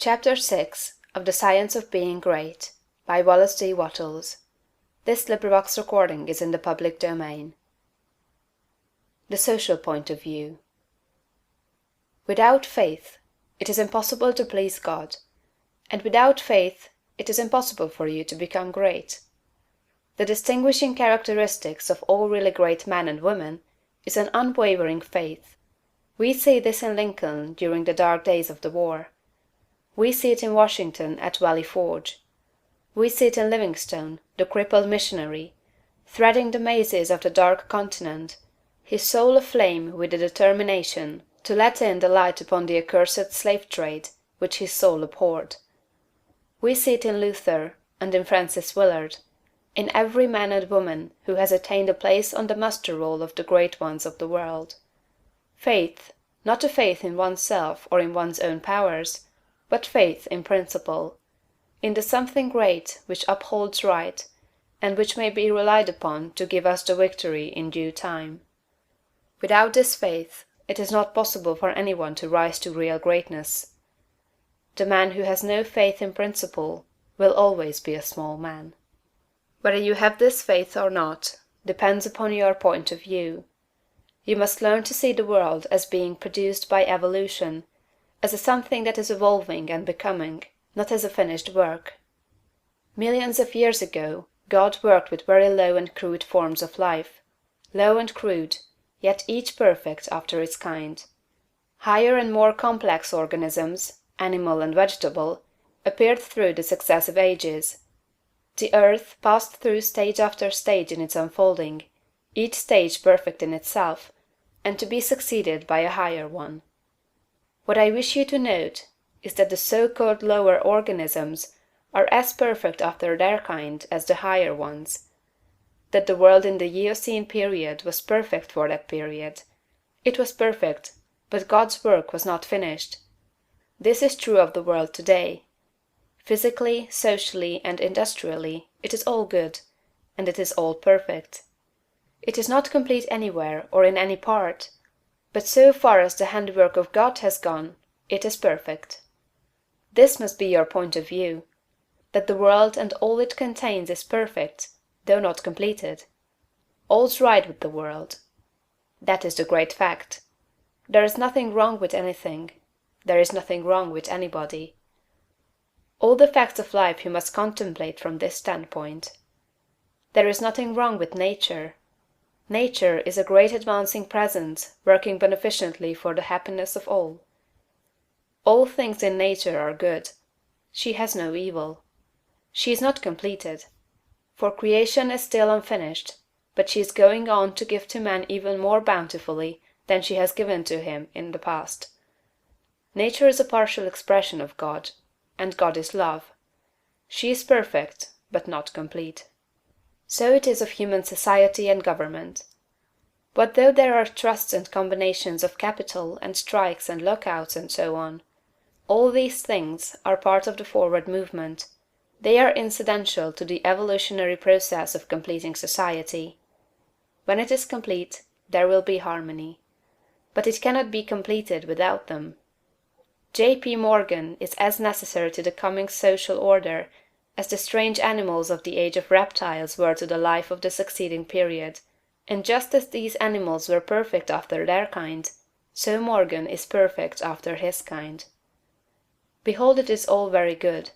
Chapter 6 of The Science of Being Great by Wallace D. Wattles. This recording is in the public domain. The Social Point of View. Without faith, it is impossible to please God, and without faith, it is impossible for you to become great. The distinguishing characteristics of all really great men and women is an unwavering faith. We see this in Lincoln during the dark days of the war. We see it in Washington at Valley Forge. We see it in Livingstone, the crippled missionary, threading the mazes of the dark continent, his soul aflame with the determination to let in the light upon the accursed slave trade which his soul abhorred. We see it in Luther and in Francis Willard, in every man and woman who has attained a place on the muster roll of the great ones of the world. Faith, not a faith in oneself or in one's own powers, but faith in principle, in the something great which upholds right, and which may be relied upon to give us the victory in due time. Without this faith, it is not possible for anyone to rise to real greatness. The man who has no faith in principle will always be a small man. Whether you have this faith or not depends upon your point of view. You must learn to see the world as being produced by evolution, as a something that is evolving and becoming, not as a finished work. Millions of years ago, God worked with very low and crude forms of life, low and crude, yet each perfect after its kind. Higher and more complex organisms, animal and vegetable, appeared through the successive ages. The earth passed through stage after stage in its unfolding, each stage perfect in itself, and to be succeeded by a higher one. What I wish you to note is that the so-called lower organisms are as perfect after their kind as the higher ones. That the world in the Eocene period was perfect for that period. It was perfect, but God's work was not finished. This is true of the world today. Physically, socially, and industrially, it is all good, and it is all perfect. It is not complete anywhere or in any part, but so far as the handiwork of God has gone, it is perfect. This must be your point of view, that the world and all it contains is perfect, though not completed. All's right with the world. That is the great fact. There is nothing wrong with anything. There is nothing wrong with anybody. All the facts of life you must contemplate from this standpoint. There is nothing wrong with nature. Nature is a great advancing presence working beneficently for the happiness of all. All things in nature are good. She has no evil. She is not completed, for creation is still unfinished, but she is going on to give to man even more bountifully than she has given to him in the past. Nature is a partial expression of God, and God is love. She is perfect, but not complete. So it is of human society and government. What though there are trusts and combinations of capital and strikes and lockouts and so on? All these things are part of the forward movement. They are incidental to the evolutionary process of completing society. When it is complete, there will be harmony. But it cannot be completed without them. J.P. Morgan is as necessary to the coming social order as the strange animals of the age of reptiles were to the life of the succeeding period, and just as these animals were perfect after their kind, so Morgan is perfect after his kind. Behold, it is all very good.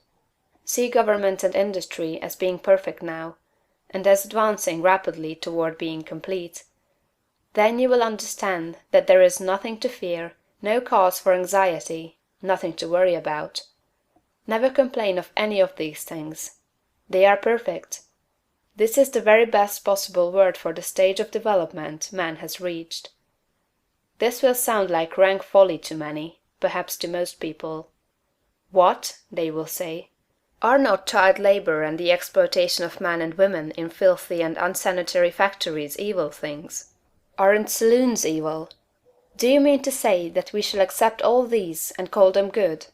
See government and industry as being perfect now, and as advancing rapidly toward being complete. Then you will understand that there is nothing to fear, no cause for anxiety, nothing to worry about. Never complain of any of these things. They are perfect. This is the very best possible word for the stage of development man has reached. This will sound like rank folly to many, perhaps to most people. What, they will say, are not child labor and the exploitation of men and women in filthy and unsanitary factories evil things? Aren't saloons evil? Do you mean to say that we shall accept all these and call them good?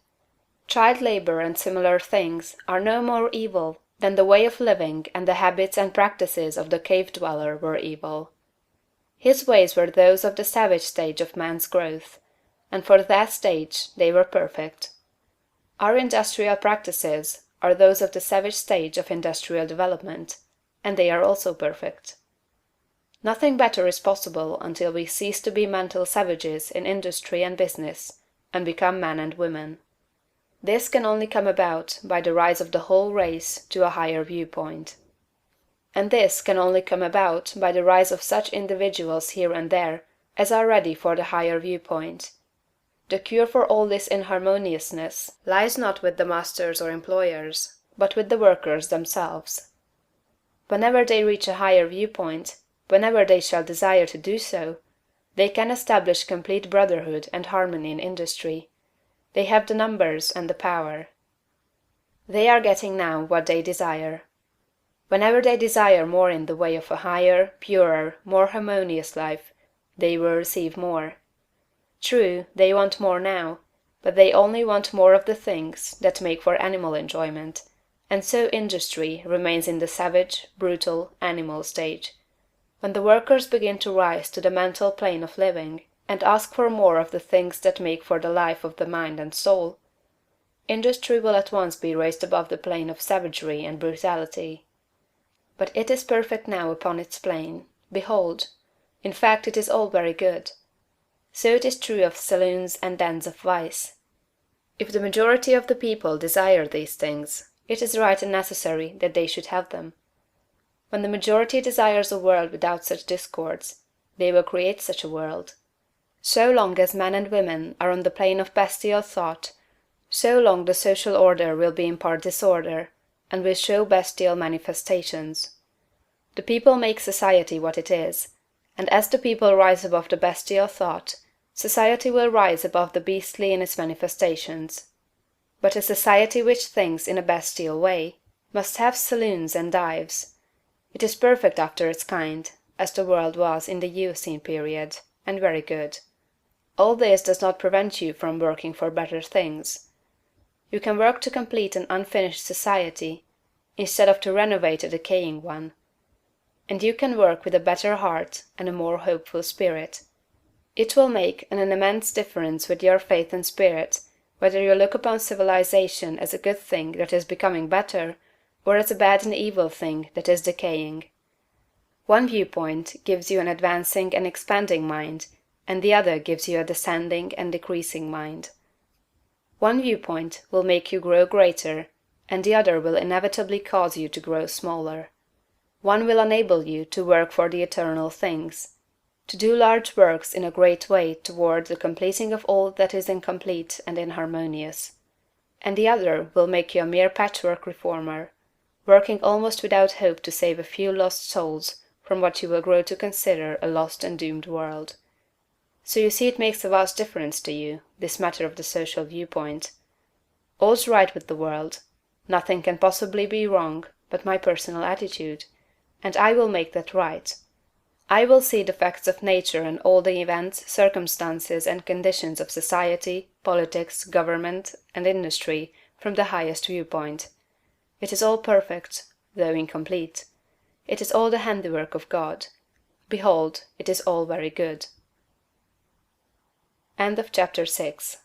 Child labor and similar things are no more evil than the way of living and the habits and practices of the cave dweller were evil. His ways were those of the savage stage of man's growth, and for that stage they were perfect. Our industrial practices are those of the savage stage of industrial development, and they are also perfect. Nothing better is possible until we cease to be mental savages in industry and business, and become men and women. This can only come about by the rise of the whole race to a higher viewpoint. And this can only come about by the rise of such individuals here and there as are ready for the higher viewpoint. The cure for all this inharmoniousness lies not with the masters or employers, but with the workers themselves. Whenever they reach a higher viewpoint, whenever they shall desire to do so, they can establish complete brotherhood and harmony in industry. They have the numbers and the power. They are getting now what they desire. Whenever they desire more in the way of a higher, purer, more harmonious life, they will receive more. True, they want more now, but they only want more of the things that make for animal enjoyment, and so industry remains in the savage, brutal, animal stage. When the workers begin to rise to the mental plane of living, and ask for more of the things that make for the life of the mind and soul, industry will at once be raised above the plane of savagery and brutality. But it is perfect now upon its plane. Behold! In fact, it is all very good. So it is true of saloons and dens of vice. If the majority of the people desire these things, it is right and necessary that they should have them. When the majority desires a world without such discords, they will create such a world. So long as men and women are on the plane of bestial thought, so long the social order will be in part disorder, and will show bestial manifestations. The people make society what it is, and as the people rise above the bestial thought, society will rise above the beastly in its manifestations. But a society which thinks in a bestial way must have saloons and dives. It is perfect after its kind, as the world was in the Eocene period, and very good. All this does not prevent you from working for better things. You can work to complete an unfinished society, instead of to renovate a decaying one. And you can work with a better heart and a more hopeful spirit. It will make an immense difference with your faith and spirit, whether you look upon civilization as a good thing that is becoming better, or as a bad and evil thing that is decaying. One viewpoint gives you an advancing and expanding mind, and the other gives you a descending and decreasing mind. One viewpoint will make you grow greater, and the other will inevitably cause you to grow smaller. One will enable you to work for the eternal things, to do large works in a great way toward the completing of all that is incomplete and inharmonious. And the other will make you a mere patchwork reformer, working almost without hope to save a few lost souls from what you will grow to consider a lost and doomed world. So you see it makes a vast difference to you, this matter of the social viewpoint. All's right with the world. Nothing can possibly be wrong but my personal attitude, and I will make that right. I will see the facts of nature and all the events, circumstances, and conditions of society, politics, government, and industry from the highest viewpoint. It is all perfect, though incomplete. It is all the handiwork of God. Behold, it is all very good. End of chapter 6.